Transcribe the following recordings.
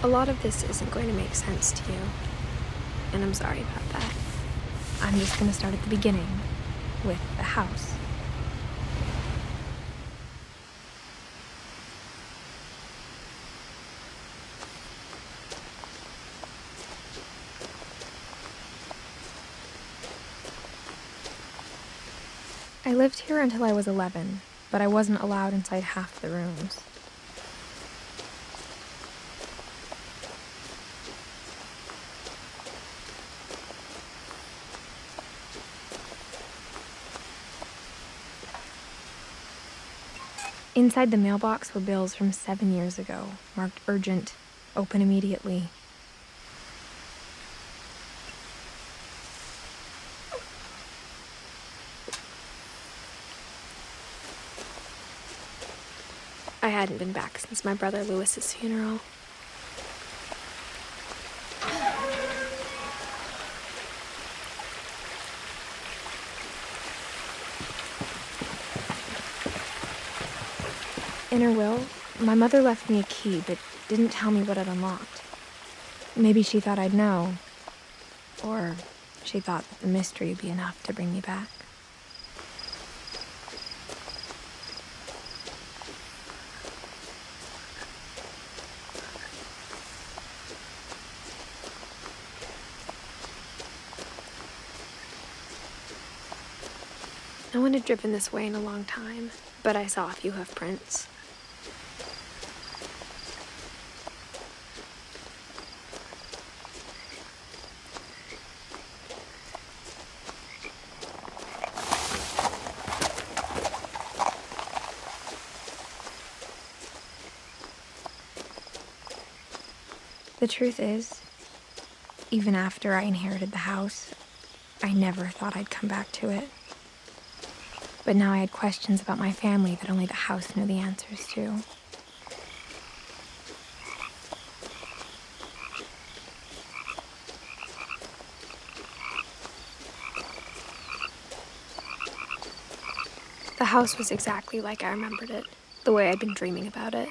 A lot of this isn't going to make sense to you, and I'm sorry about that. I'm just going to start at the beginning, with the house. I lived here until I was 11, but I wasn't allowed inside half the rooms. Inside the mailbox were bills from 7 years ago, marked urgent, open immediately. I hadn't been back since my brother Lewis's funeral. In her will, my mother left me a key, but didn't tell me what it unlocked. Maybe she thought I'd know, or she thought that the mystery would be enough to bring me back. No one had driven this way in a long time, but I saw a few hoof prints. The truth is, even after I inherited the house, I never thought I'd come back to it. But now I had questions about my family that only the house knew the answers to. The house was exactly like I remembered it, the way I'd been dreaming about it.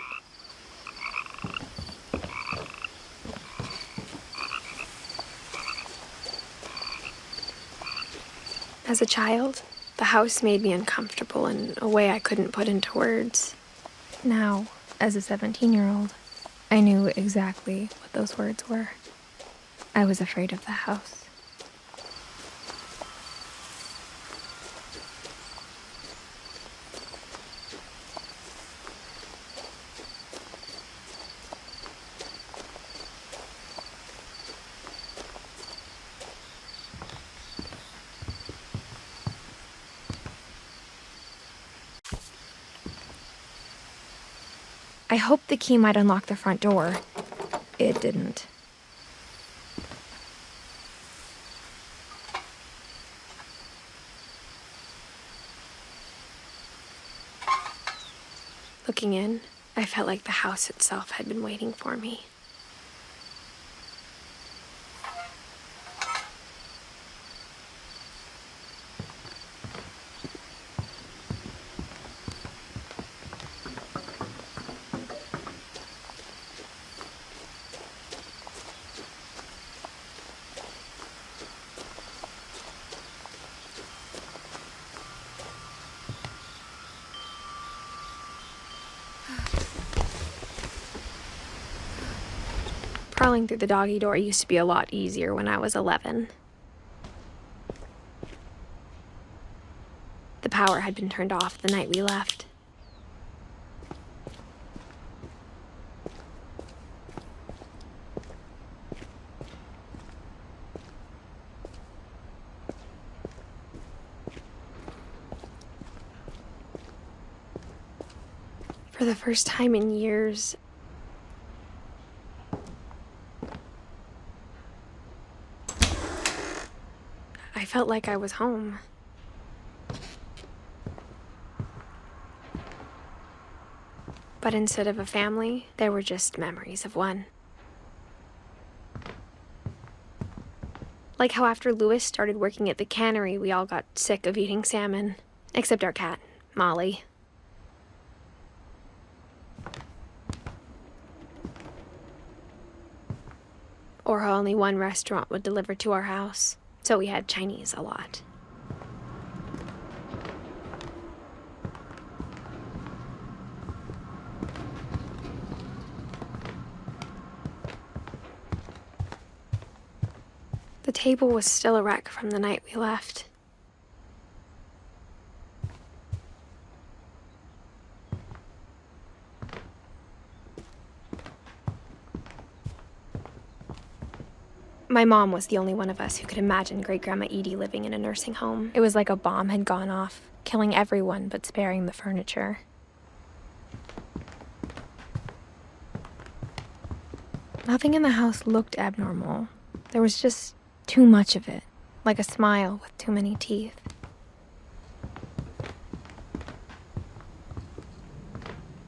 As a child, the house made me uncomfortable in a way I couldn't put into words. Now, as a 17-year-old, I knew exactly what those words were. I was afraid of the house. I hoped the key might unlock the front door. It didn't. Looking in, I felt like the house itself had been waiting for me. Crawling through the doggy door used to be a lot easier when I was 11. The power had been turned off the night we left. For the first time in years, I felt like I was home. But instead of a family, there were just memories of one. Like how after Lewis started working at the cannery, we all got sick of eating salmon. Except our cat, Molly. or how only one restaurant would deliver to our house, so we had Chinese a lot. The table was still a wreck from the night we left. My mom was the only one of us who could imagine Great-Grandma Edie living in a nursing home. It was like a bomb had gone off, killing everyone but sparing the furniture. Nothing in the house looked abnormal. There was just too much of it, like a smile with too many teeth.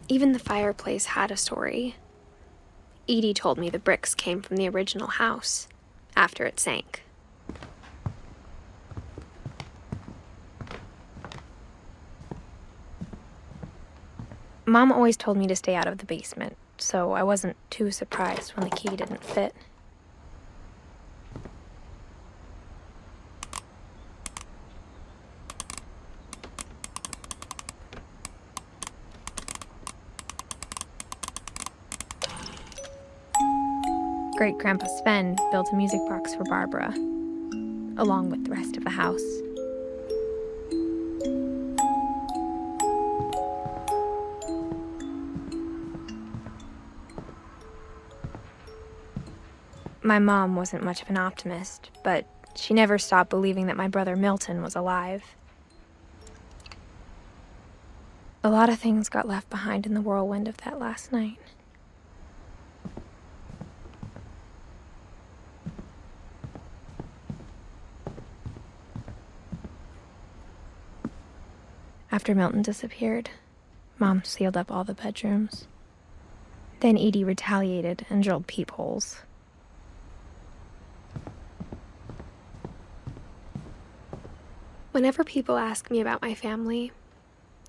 Even the fireplace had a story. Edie told me the bricks came from the original house, after it sank. Mom always told me to stay out of the basement, so I wasn't too surprised when the key didn't fit. Great-Grandpa Sven built a music box for Barbara, along with the rest of the house. My mom wasn't much of an optimist, but she never stopped believing that my brother Milton was alive. A lot of things got left behind in the whirlwind of that last night. After Milton disappeared, Mom sealed up all the bedrooms. Then Edie retaliated and drilled peepholes. Whenever people ask me about my family,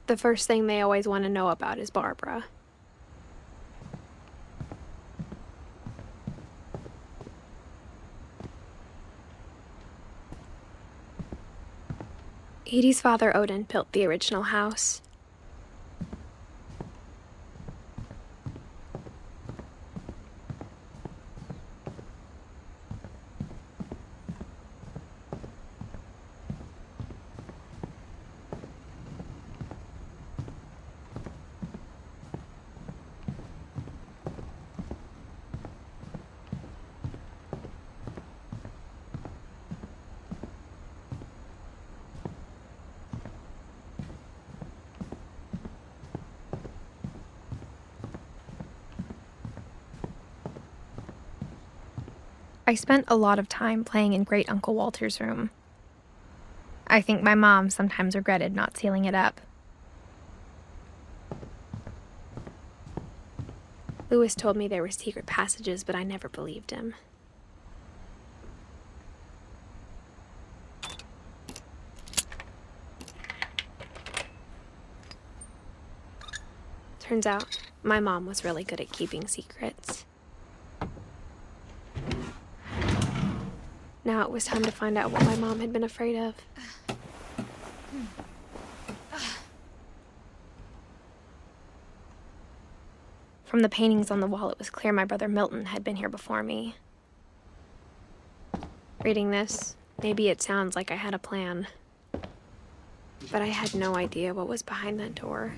the first thing they always want to know about is Barbara. Edie's father, Odin, built the original house. I spent a lot of time playing in Great Uncle Walter's room. I think my mom sometimes regretted not sealing it up. Louis told me there were secret passages, but I never believed him. Turns out, my mom was really good at keeping secrets. Now it was time to find out what my mom had been afraid of. From the paintings on the wall, it was clear my brother Milton had been here before me. Reading this, maybe it sounds like I had a plan. But I had no idea what was behind that door.